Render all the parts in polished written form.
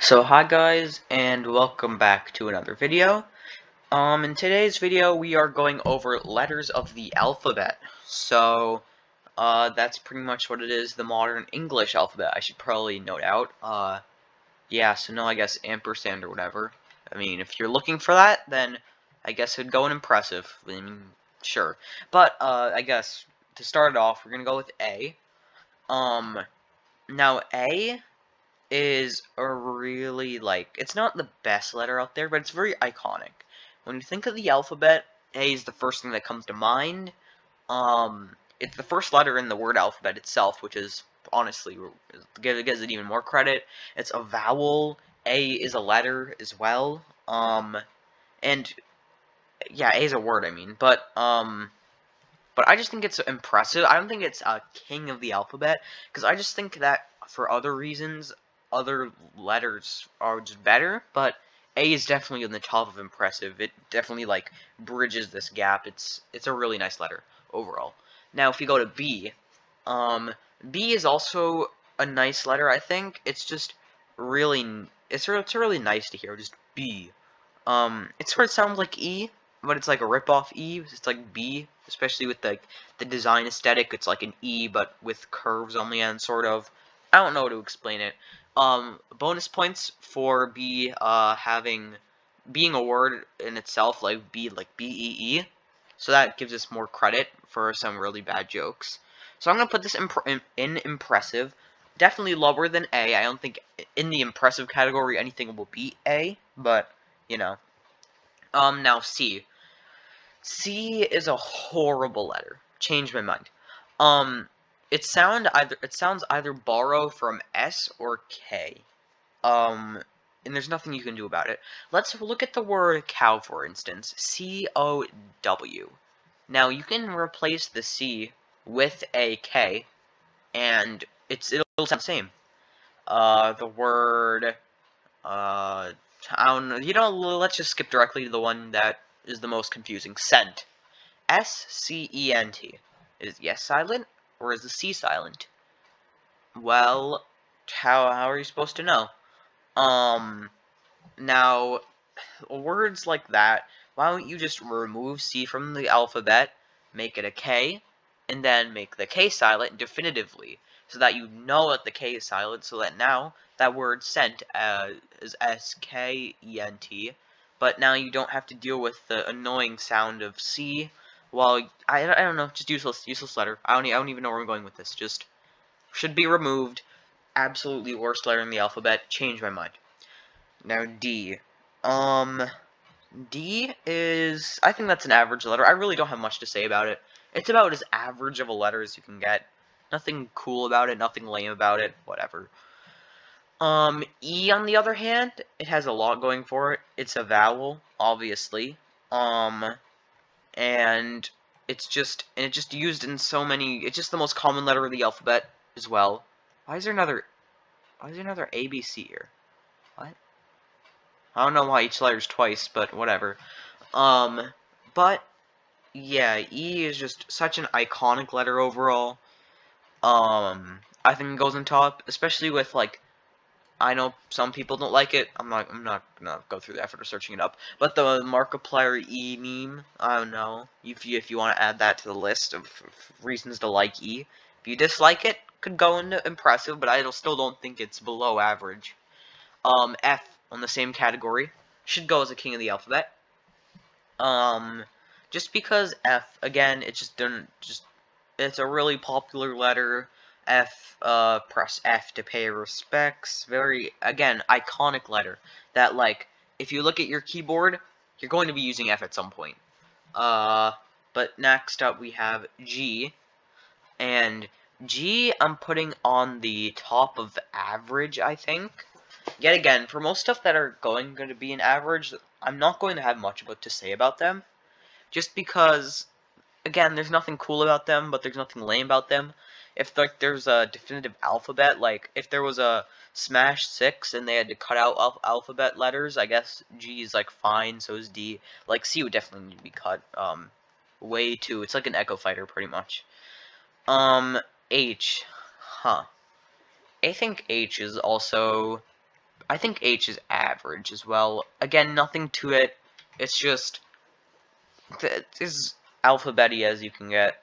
So hi guys, and welcome back to another video. In today's video we are going over letters of the alphabet. So that's pretty much what it is, the modern English alphabet. I should probably note out. Yeah, so no, I guess ampersand or whatever. I mean, if you're looking for that, then I guess it'd go in impressive. I mean, sure. But I guess to start it off, we're gonna go with A. Now A is a really, it's not the best letter out there, but it's very iconic. When you think of the alphabet, A is the first thing that comes to mind. It's the first letter in the word alphabet itself, which is honestly gives it even more credit. It's a vowel. A is a letter as well. And yeah, A is a word, I mean, but I just think it's impressive. I don't think it's a king of the alphabet, because I just think that for other reasons, other letters are just better, but A is definitely on the top of impressive. It definitely, bridges this gap. It's a really nice letter, overall. Now, if you go to B, um, B is also a nice letter, I think. It's just really, it's really nice to hear, just B. It sort of sounds like E, but it's like a rip-off E. It's like B, especially with the design aesthetic. It's like an E, but with curves on the end, sort of. I don't know how to explain it. Bonus points for B, being a word in itself, like B-E-E. So that gives us more credit for some really bad jokes. So I'm gonna put this in impressive. Definitely lower than A. I don't think in the impressive category anything will beat A, but you know. Now C. C is a horrible letter. Changed my mind. Um, it sounds either borrow from S or K. And there's nothing you can do about it. Let's look at the word cow, for instance. C-O-W. Now, you can replace the C with a K, and it'll sound the same. The word, I don't know, let's just skip directly to the one that is the most confusing. Scent. S-C-E-N-T. Is the S silent, or is the C silent? Well, how are you supposed to know? Now, words like that, why don't you just remove C from the alphabet, make it a K, and then make the K silent definitively, so that you know that the K is silent, so that now that word scent is S-K-E-N-T, but now you don't have to deal with the annoying sound of C. Well, I don't know, just useless letter. I don't even know where I'm going with this. Just should be removed. Absolutely worst letter in the alphabet. Change my mind. Now D. Um, D is, I think that's an average letter. I really don't have much to say about it. It's about as average of a letter as you can get. Nothing cool about it, nothing lame about it, whatever. E on the other hand, it has a lot going for it. It's a vowel, obviously. And it's just used in so many, it's just the most common letter of the alphabet as well. Why is there another ABC here? What? I don't know why each letter's twice, but whatever. But yeah, E is just such an iconic letter overall. I think it goes on top, especially with I know some people don't like it. I'm not gonna go through the effort of searching it up. But the Markiplier E meme, I don't know. If you want to add that to the list of reasons to like E. If you dislike it, could go into impressive, but I still don't think it's below average. F on the same category should go as a king of the alphabet. Just because F, again, it just didn't it's a really popular letter. F, press F to pay respects. Very, again, iconic letter. That, if you look at your keyboard, you're going to be using F at some point. But next up we have G. And G, I'm putting on the top of average, I think. Yet again, for most stuff that are going to be an average, I'm not going to have much to say about them. Just because, again, there's nothing cool about them, but there's nothing lame about them. If there's a definitive alphabet, if there was a Smash 6 and they had to cut out alphabet letters, I guess G is fine, so is D. C would definitely need to be cut. Way too. It's like an Echo Fighter, pretty much. H. Huh. I think H is also I think H is average as well. Again, nothing to it. It's just as alphabety as you can get.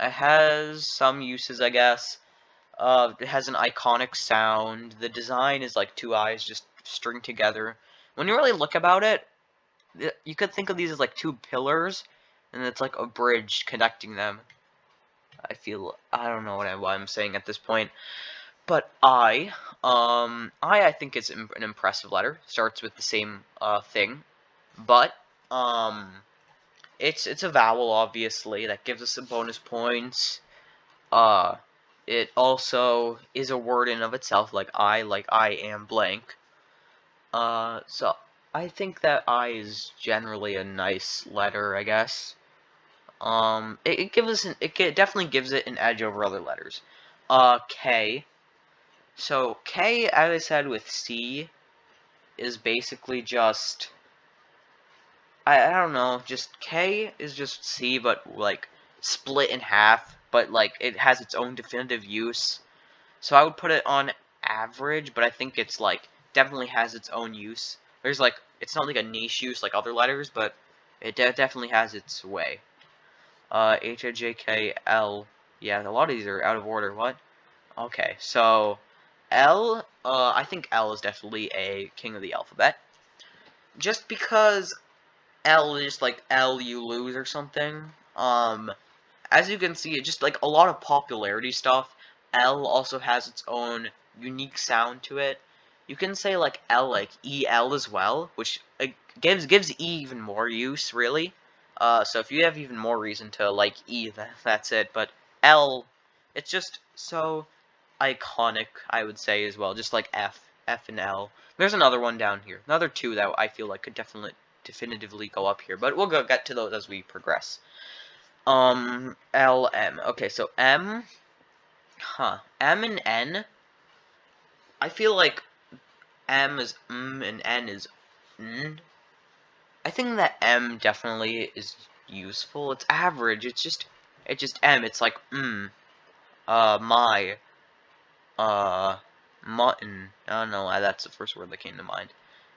It has some uses, I guess. It has an iconic sound. The design is like two eyes just stringed together. When you really look about it, you could think of these as like two pillars, and it's like a bridge connecting them. I don't know what I'm saying at this point. But I think it's an impressive letter. Starts with the same thing, but it's a vowel, obviously. That gives us some bonus points. Uh, it also is a word in of itself, like I am blank. So I think that I is generally a nice letter, I guess. It gives us definitely gives it an edge over other letters. K. So K, as I said with C, is basically just I don't know, just K is just C, but like split in half, but like it has its own definitive use. So I would put it on average, but I think it's like definitely has its own use. There's like it's not like a niche use like other letters, but it definitely has its way. H I J K L. Yeah, a lot of these are out of order. What? Okay, so L. I think L is definitely a king of the alphabet, just because L is just like L you lose or something. As you can see, just like a lot of popularity stuff, L also has its own unique sound to it. You can say like L like EL as well, which gives E even more use, really. So if you have even more reason to like E, that's it. But L, it's just so iconic, I would say, as well. Just like F and L. There's another one down here. Another two that I feel like could definitively go up here, but we'll get to those as we progress. L, M. Okay, so M, M and N. I feel like M is and N is N. I think that M definitely is useful. It's average. It's just M. It's like my, mutton. I don't know why that's the first word that came to mind.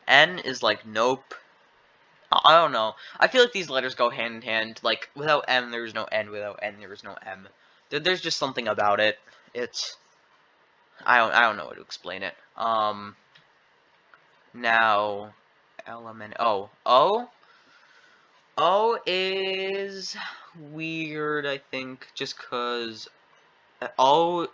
N is like nope. I don't know. I feel like these letters go hand in hand. Like, without M, there is no N. Without N, there is no M. There's just something about it. It's... I don't know how to explain it. Now... Element... O. O? O is... weird, I think, just because... O...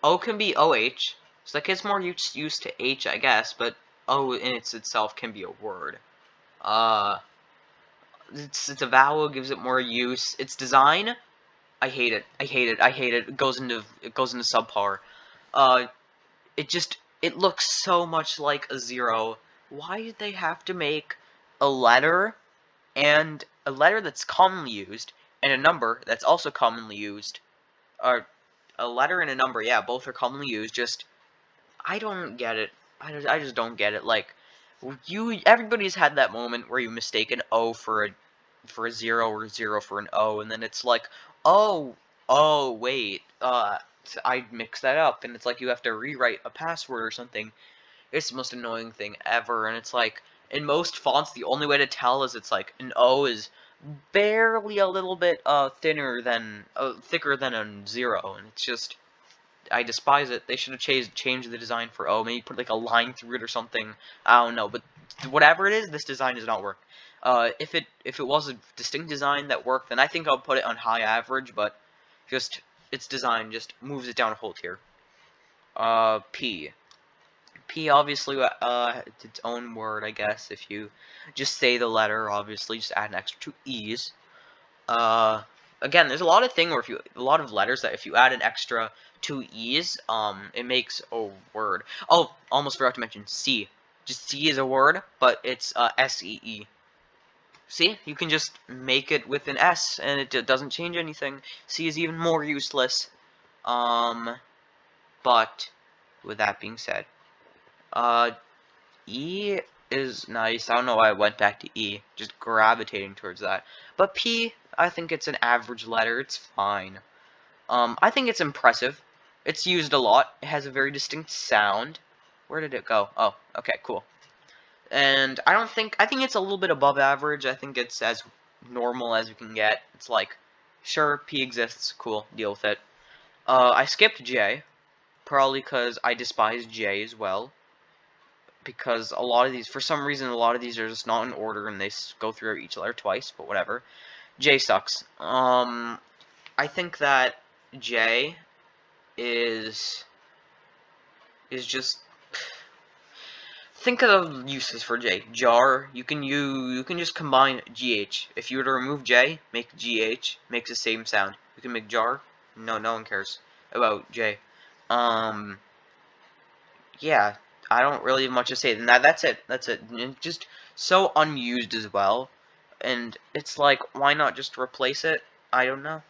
O can be OH. So like, it's more used to H, I guess, but O in itself can be a word. It's a vowel, gives it more use. Its design, I hate it. I hate it. I hate it. It goes into subpar. Uh, it looks so much like a zero. Why did they have to make a letter that's commonly used and a number that's also commonly used? Or a letter and a number, yeah, both are commonly used. Just I don't get it. I just don't get it. Like everybody's had that moment where you mistake an O for a zero or zero for an O, and then it's like, oh wait, I mixed that up, and it's like you have to rewrite a password or something. It's the most annoying thing ever, and it's like in most fonts the only way to tell is it's like an O is barely a little bit thicker than a zero, and it's just I despise it. They should have changed the design for O. Maybe put like a line through it or something. I don't know, but whatever it is, this design does not work. If it was a distinct design that worked, then I think I'll put it on high average. But just its design just moves it down a whole tier. P. P obviously it's its own word, I guess. If you just say the letter, obviously just add an extra two E's. Again, there's a lot of letters that if you add an extra two E's, it makes a word. Oh, almost forgot to mention C. Just C is a word, but it's S-E-E. See, you can just make it with an S, and it doesn't change anything. C is even more useless. But with that being said, E is nice. I don't know why I went back to E, just gravitating towards that. But P, I think it's an average letter. It's fine. I think it's impressive. It's used a lot. It has a very distinct sound. Where did it go? Oh, okay, cool. And I think it's a little bit above average. I think it's as normal as you can get. It's like, sure, P exists, cool, deal with it. I skipped J, probably because I despise J as well. Because a lot of these, for some reason, a lot of these are just not in order, and they go through each letter twice, but whatever. J sucks. I think that J is just, think of the uses for J. Jar, you can just combine GH. If you were to remove J, make GH, makes the same sound. You can make jar. No one cares about J. Yeah, I don't really have much to say. That's it. That's it. And just so unused as well. And it's like, why not just replace it? I don't know.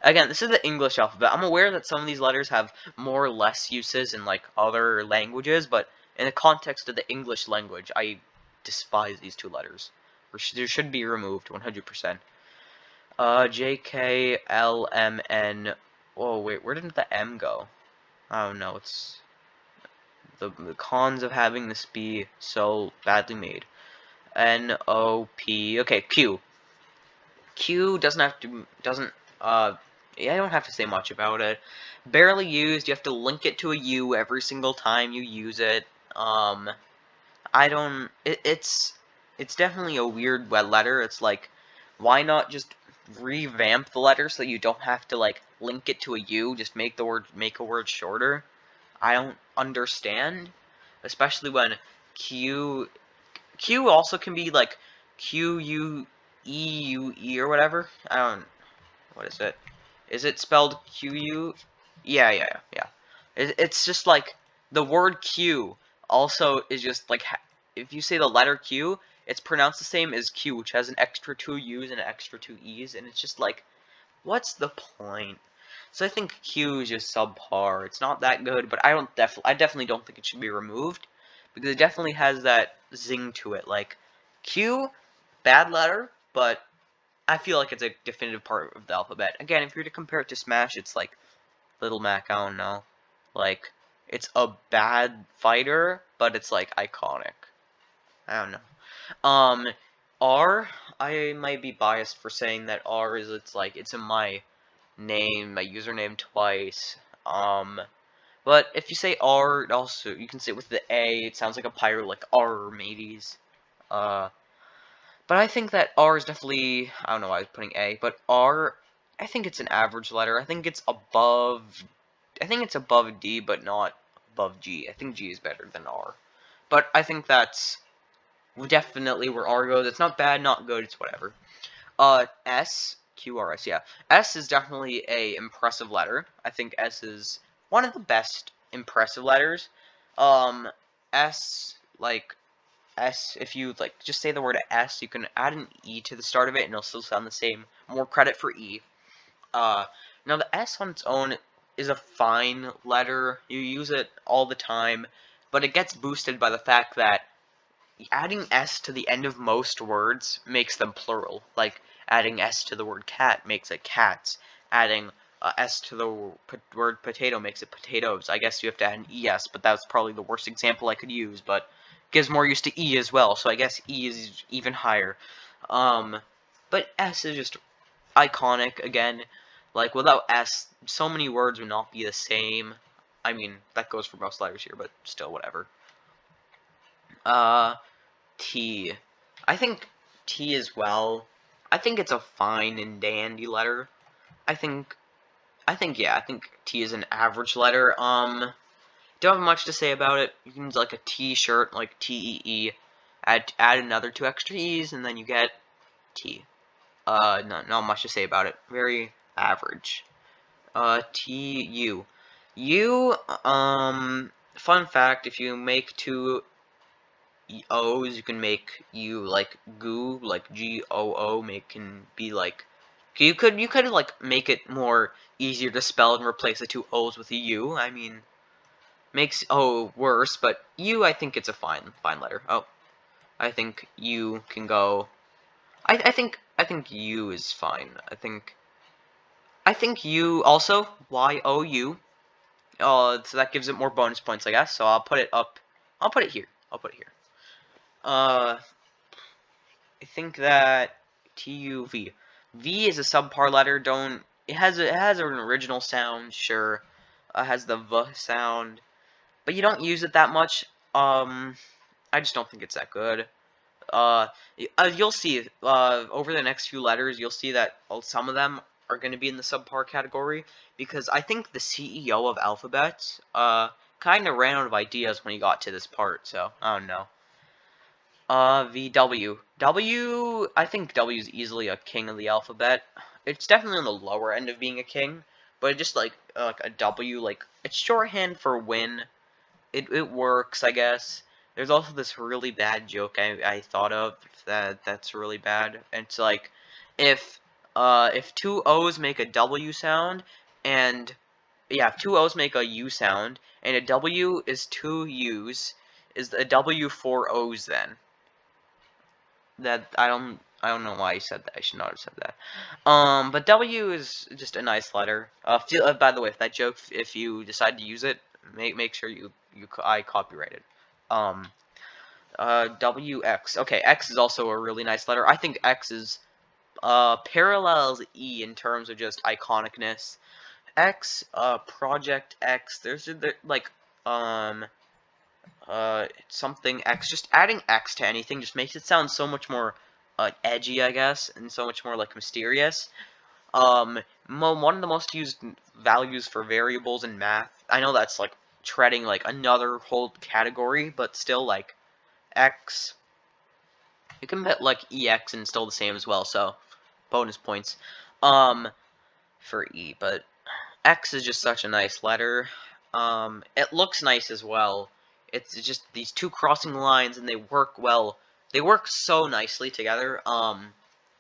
Again, this is the English alphabet. I'm aware that some of these letters have more or less uses in like other languages, but in the context of the English language, I despise these two letters. They should be removed 100%. J, K, L, M, N. Oh wait, where did the M go? Oh no, it's the cons of having this be so badly made. N, O, P. Okay, Q. Q yeah, I don't have to say much about it. Barely used. You have to link it to a U every single time you use it. It's definitely a weird letter. It's like, why not just revamp the letter so you don't have to like link it to a U? Just make a word shorter. I don't understand, especially when Q also can be like QUEUE or whatever. I don't. What is it? Is it spelled QU? Yeah. It's just like the word Q also is just like, if you say the letter Q, it's pronounced the same as Q, which has an extra 2 U's and an extra 2 E's, and it's just like, what's the point? So I think Q is just subpar. It's not that good, but I definitely don't think it should be removed, because it definitely has that zing to it. Like, Q, bad letter, but I feel like it's a definitive part of the alphabet. Again, if you were to compare it to Smash, it's like Little Mac, I don't know. Like, it's a bad fighter, but it's like iconic. I don't know. R, I might be biased for saying that R is, it's in my username twice. But if you say R, it also, you can say it with the A, it sounds like a pirate, like R mateys. But I think that R is definitely, I don't know why I was putting A, but R, I think it's an average letter. I think it's above D, but not above G. I think G is better than R. But I think that's definitely where R goes. It's not bad, not good, it's whatever. S, Q, R, S, yeah. S is definitely a impressive letter. I think S is one of the best impressive letters. S, like, S, if you like just say the word S, you can add an E to the start of it and it'll still sound the same. More credit for E. Now the S on its own is a fine letter. You use it all the time, but it gets boosted by the fact that adding S to the end of most words makes them plural. Like adding S to the word cat makes it cats. Adding S to the word potato makes it potatoes. I guess you have to add an ES, but that's probably the worst example I could use, but gives more use to E as well, so I guess E is even higher. But S is just iconic, again. Like, without S, so many words would not be the same. I mean, that goes for most letters here, but still, whatever. T. I think T as well. I think it's a fine and dandy letter. I think T is an average letter. Don't have much to say about it. You can use like a T-shirt, like T-E-E. Add another 2 extra E's, and then you get T. Not much to say about it. Very average. T-U. U, fun fact, if you make 2 O's, you can make U like goo, like G-O-O, can be like, you could like make it more easier to spell and replace the 2 O's with a U. I mean, makes O worse, but U, I think it's a fine letter. Oh, I think U can go. I think U is fine. I think U also, Y-O-U. So that gives it more bonus points, I guess. So I'll put it up. I'll put it here. I'll put it here. I think that TUV. V is a subpar letter. Don't. It has an original sound. Sure. Has the V sound, but you don't use it that much. I just don't think it's that good. Uh, you'll see over the next few letters, you'll see that some of them are going to be in the subpar category, because I think the CEO of Alphabet kind of ran out of ideas when he got to this part, so I don't know. VW. I think W is easily a king of the alphabet. It's definitely on the lower end of being a king, but it just like a W, like it's shorthand for win. It works, I guess. There's also this really bad joke I thought of that's really bad. And it's like if two O's make a W sound, and yeah, if two O's make a U sound, and a W is two U's, is a W four O's then? That I don't know why I said that. I should not have said that. But W is just a nice letter. By the way, if that joke, if you decide to use it, make sure I copyright it. WX. Okay, X is also a really nice letter. I think X is parallels E in terms of just iconicness. X, Project X. There's like something X. Just adding X to anything just makes it sound so much more edgy, I guess, and so much more like mysterious. One of the most used values for variables in math. I know that's like treading like another whole category, but still like X. You can bet like EX and still the same as well, so bonus points. For E, but X is just such a nice letter. It looks nice as well. It's just these two crossing lines, and they work well. They work so nicely together.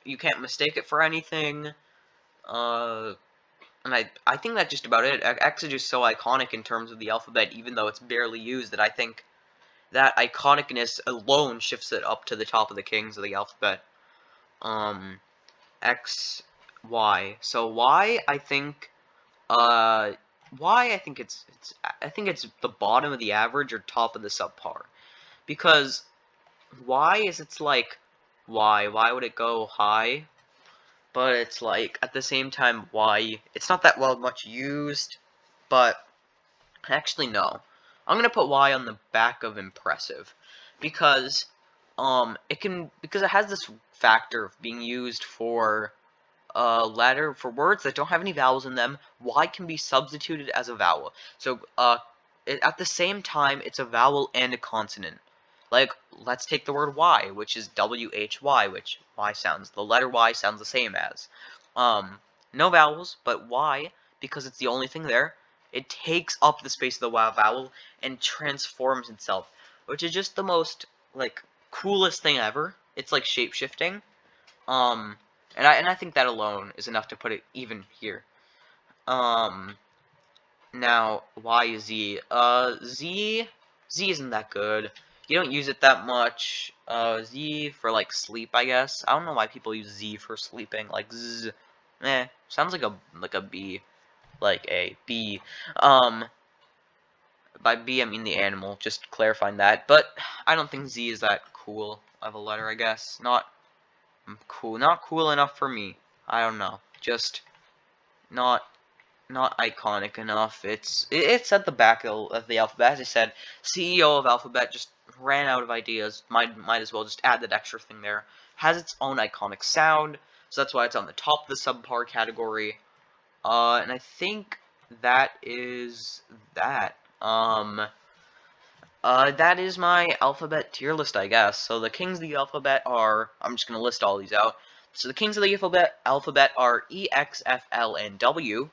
You can't mistake it for anything. And I think that's just about it. X is just so iconic in terms of the alphabet, even though it's barely used, that I think that iconicness alone shifts it up to the top of the kings of the alphabet. X, Y. So Y, I think I think it's the bottom of the average or top of the subpar, because why is it's like why would it go high, but it's like at the same time why it's not that well much used, but actually no, I'm gonna put Y on the back of impressive, because because it has this factor of being used for letter for words that don't have any vowels in them. Y can be substituted as a vowel. So at the same time, it's a vowel and a consonant. Like, let's take the word Y, which is WHY, which the letter Y sounds the same as. No vowels, but Y, because it's the only thing there, it takes up the space of the Y vowel and transforms itself, which is just the most, like, coolest thing ever. It's like shape-shifting. And I think that alone is enough to put it even here. Now Y Z. Z isn't that good. You don't use it that much. Z for like sleep, I guess. I don't know why people use Z for sleeping. Like Z. Sounds like a B. Like a B. By B I mean the animal. Just clarifying that. But I don't think Z is that cool of a letter, I guess. Not cool enough for me. I don't know. Just not iconic enough. It's at the back of the alphabet. As I said, CEO of Alphabet just ran out of ideas. Might as well just add that extra thing there. Has its own iconic sound, so that's why it's on the top of the subpar category. And I think that is that. That is my alphabet tier list, I guess. So the kings of the alphabet are, I'm just going to list all these out. So the kings of the alphabet are E, X, F, L, and W.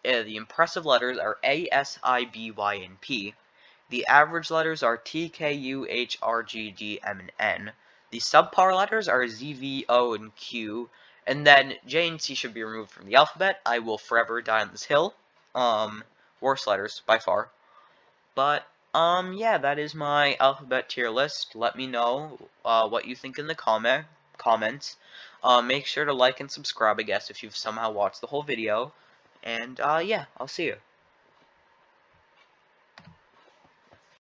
The impressive letters are A, S, I, B, Y, and P. The average letters are T, K, U, H, R, G, D, M, and N. The subpar letters are Z, V, O, and Q. And then J and C should be removed from the alphabet. I will forever die on this hill. Worst letters, by far. But, yeah, that is my alphabet tier list. Let me know what you think in the comments. Make sure to like and subscribe, I guess, if you've somehow watched the whole video. And, yeah, I'll see you.